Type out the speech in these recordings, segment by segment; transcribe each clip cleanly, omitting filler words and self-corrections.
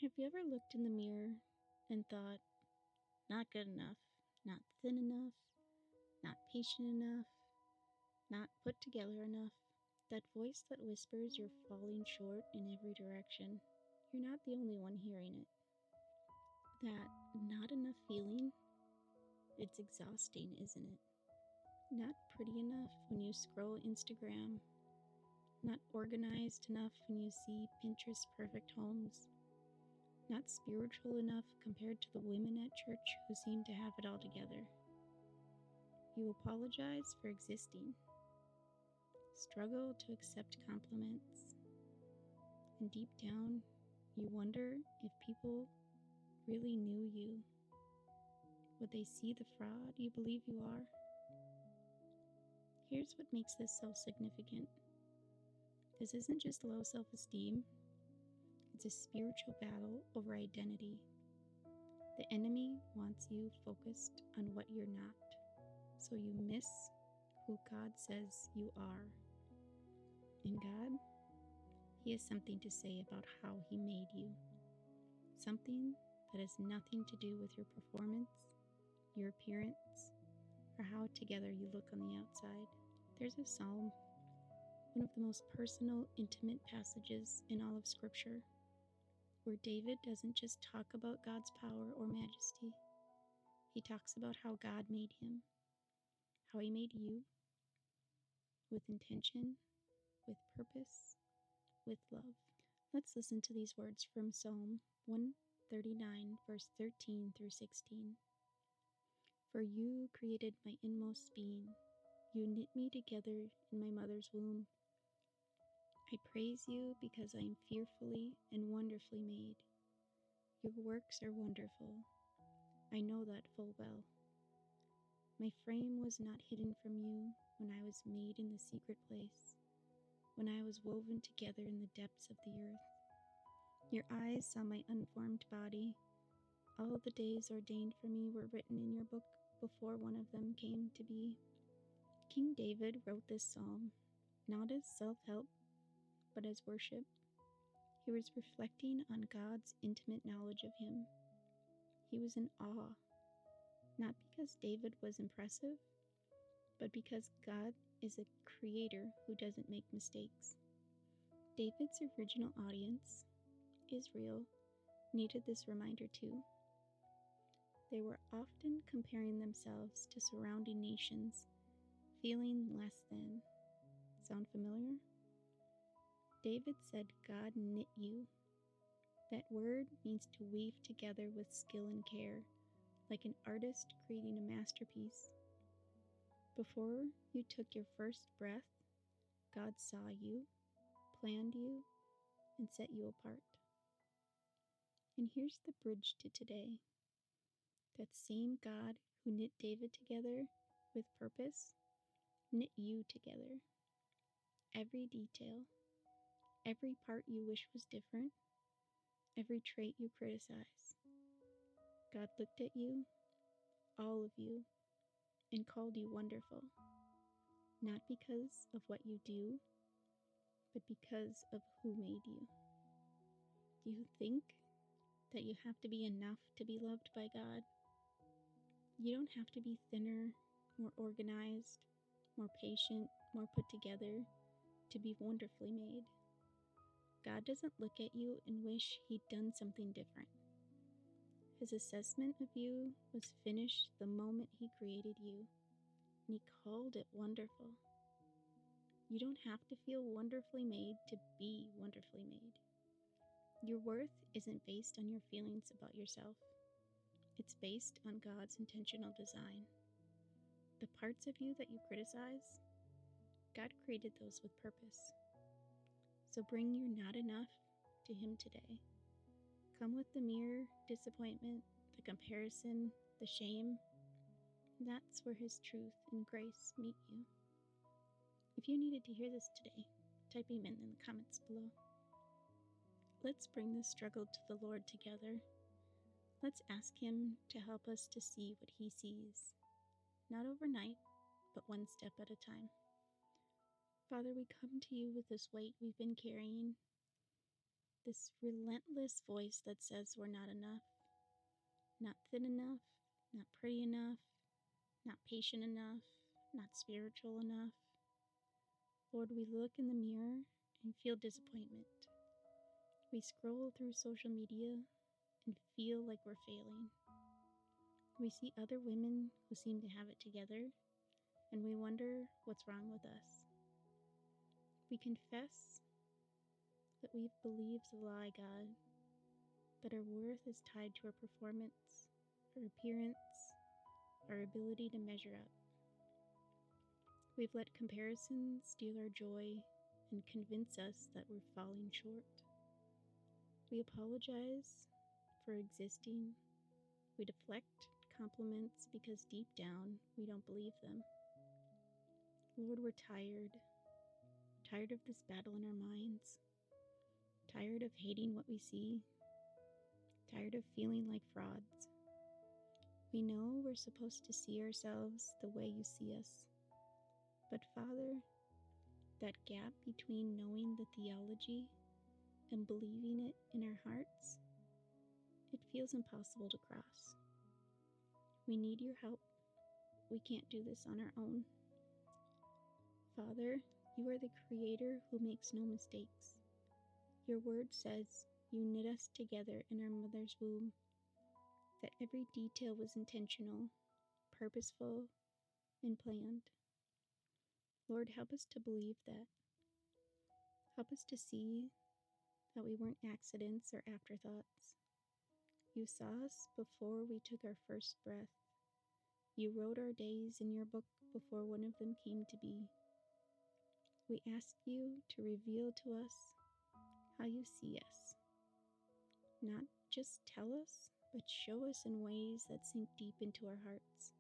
Have you ever looked in the mirror and thought, not good enough, not thin enough, not patient enough, not put together enough? That voice that whispers you're falling short in every direction. You're not the only one hearing it. That not enough feeling, it's exhausting, isn't it? Not pretty enough when you scroll Instagram, not organized enough when you see Pinterest perfect homes, not spiritual enough compared to the women at church who seem to have it all together. You apologize for existing, struggle to accept compliments, and deep down, you wonder if people really knew you. Would they see the fraud you believe you are? Here's what makes this so significant. This isn't just low self-esteem, it's a spiritual battle over identity. The enemy wants you focused on what you're not, so you miss who God says you are. In God, He has something to say about how He made you. Something that has nothing to do with your performance, your appearance, or how together you look on the outside. There's a psalm, one of the most personal, intimate passages in all of Scripture, where David doesn't just talk about God's power or majesty. He talks about how God made him, how He made you, with intention, with purpose, with love. Let's listen to these words from Psalm 139, verse 13 through 16. For you created my inmost being. You knit me together in my mother's womb. I praise you because I am fearfully and wonderfully made. Your works are wonderful. I know that full well. My frame was not hidden from you when I was made in the secret place, when I was woven together in the depths of the earth. Your eyes saw my unformed body. All the days ordained for me were written in your book before one of them came to be. King David wrote this psalm, not as self-help, but as worship. He was reflecting on God's intimate knowledge of him. He was in awe, not because David was impressive, but because God is a creator who doesn't make mistakes. David's original audience, Israel, needed this reminder too. They were often comparing themselves to surrounding nations, feeling less than. Sound familiar? David said God knit you. That word means to weave together with skill and care, like an artist creating a masterpiece. Before you took your first breath, God saw you, planned you, and set you apart. And here's the bridge to today. That same God who knit David together with purpose knit you together. Every detail, every part you wish was different, every trait you criticize. God looked at you, all of you, and called you wonderful, not because of what you do, but because of who made you. Do you think that you have to be enough to be loved by God? You don't have to be thinner, more organized, more patient, more put together to be wonderfully made. God doesn't look at you and wish He'd done something different. His assessment of you was finished the moment He created you, and He called it wonderful. You don't have to feel wonderfully made to be wonderfully made. Your worth isn't based on your feelings about yourself. It's based on God's intentional design. The parts of you that you criticize, God created those with purpose. So bring your not enough to Him today. Come with the mere disappointment, the comparison, the shame. That's where His truth and grace meet you. If you needed to hear this today, type amen in the comments below. Let's bring this struggle to the Lord together. Let's ask Him to help us to see what He sees. Not overnight, but one step at a time. Father, we come to you with this weight we've been carrying, this relentless voice that says we're not enough, not thin enough, not pretty enough, not patient enough, not spiritual enough. Lord, we look in the mirror and feel disappointment. We scroll through social media and feel like we're failing. We see other women who seem to have it together, and we wonder what's wrong with us. We confess that we've believed the lie, God, that our worth is tied to our performance, our appearance, our ability to measure up. We've let comparison steal our joy and convince us that we're falling short. We apologize for existing. We deflect compliments because deep down we don't believe them. Lord, we're tired of this battle in our minds, tired of hating what we see, tired of feeling like frauds. We know we're supposed to see ourselves the way you see us. But Father, that gap between knowing the theology and believing it in our hearts, it feels impossible to cross. We need your help. We can't do this on our own. Father, you are the Creator who makes no mistakes. Your word says you knit us together in our mother's womb, that every detail was intentional, purposeful, and planned. Lord, help us to believe that. Help us to see that we weren't accidents or afterthoughts. You saw us before we took our first breath. You wrote our days in your book before one of them came to be. We ask you to reveal to us how you see us. Not just tell us, but show us in ways that sink deep into our hearts.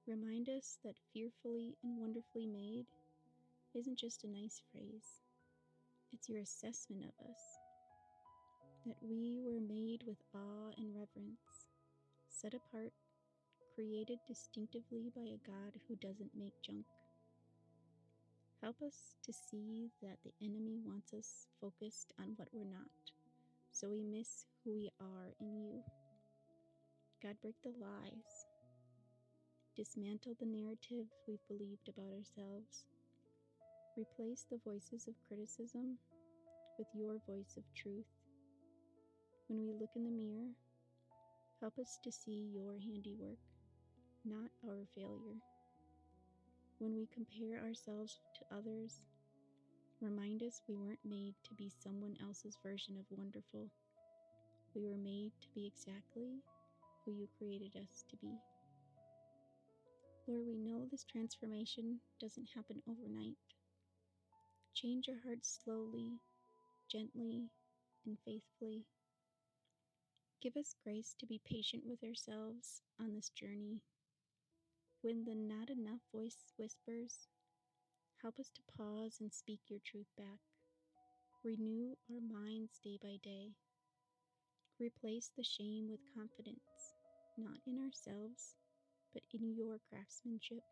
Remind us that fearfully and wonderfully made isn't just a nice phrase. It's your assessment of us. That we were made with awe and reverence, set apart, created distinctively by a God who doesn't make junk. Help us to see that the enemy wants us focused on what we're not, so we miss who we are in you. God, break the lies. Dismantle the narrative we've believed about ourselves. Replace the voices of criticism with your voice of truth. When we look in the mirror, help us to see your handiwork, not our failure. When we compare ourselves to others, remind us we weren't made to be someone else's version of wonderful. We were made to be exactly who you created us to be. Lord, we know this transformation doesn't happen overnight. Change our hearts slowly, gently, and faithfully. Give us grace to be patient with ourselves on this journey. When the not enough voice whispers, help us to pause and speak your truth back. Renew our minds day by day. Replace the shame with confidence, not in ourselves, but in your craftsmanship.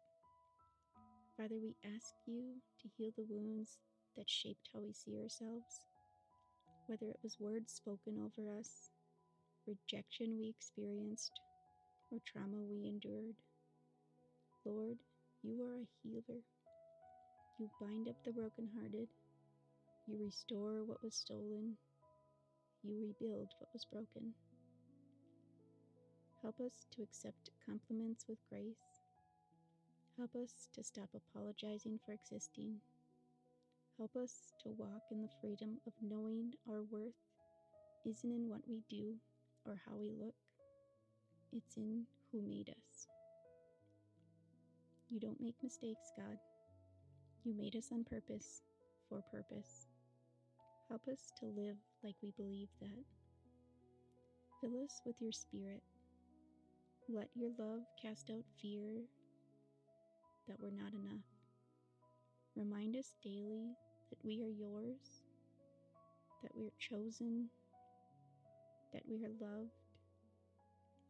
Father, we ask you to heal the wounds that shaped how we see ourselves, whether it was words spoken over us, rejection we experienced, or trauma we endured. Lord, you are a healer. You bind up the brokenhearted. You restore what was stolen. You rebuild what was broken. Help us to accept compliments with grace. Help us to stop apologizing for existing. Help us to walk in the freedom of knowing our worth isn't in what we do or how we look. It's in who made us. You don't make mistakes, God. You made us on purpose, for purpose. Help us to live like we believe that. Fill us with your spirit. Let your love cast out fear that we're not enough. Remind us daily that we are yours, that we are chosen, that we are loved,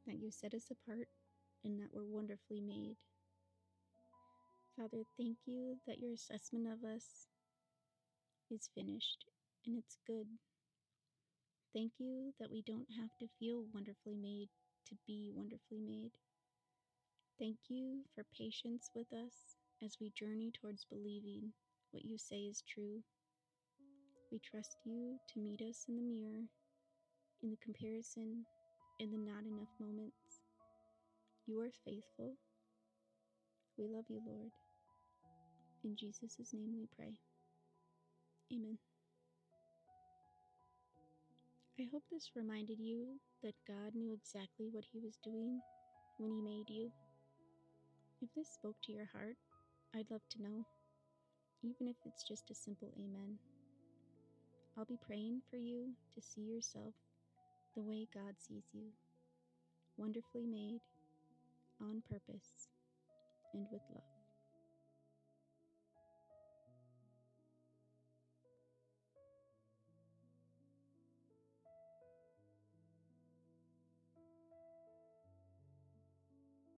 that you set us apart, and that we're wonderfully made. Father, thank you that your assessment of us is finished and it's good. Thank you that we don't have to feel wonderfully made to be wonderfully made. Thank you for patience with us as we journey towards believing what you say is true. We trust you to meet us in the mirror, in the comparison, in the not enough moments. You are faithful. We love you, Lord. In Jesus' name we pray. Amen. I hope this reminded you that God knew exactly what he was doing when he made you. If this spoke to your heart, I'd love to know, even if it's just a simple amen. I'll be praying for you to see yourself the way God sees you, wonderfully made, on purpose, and with love.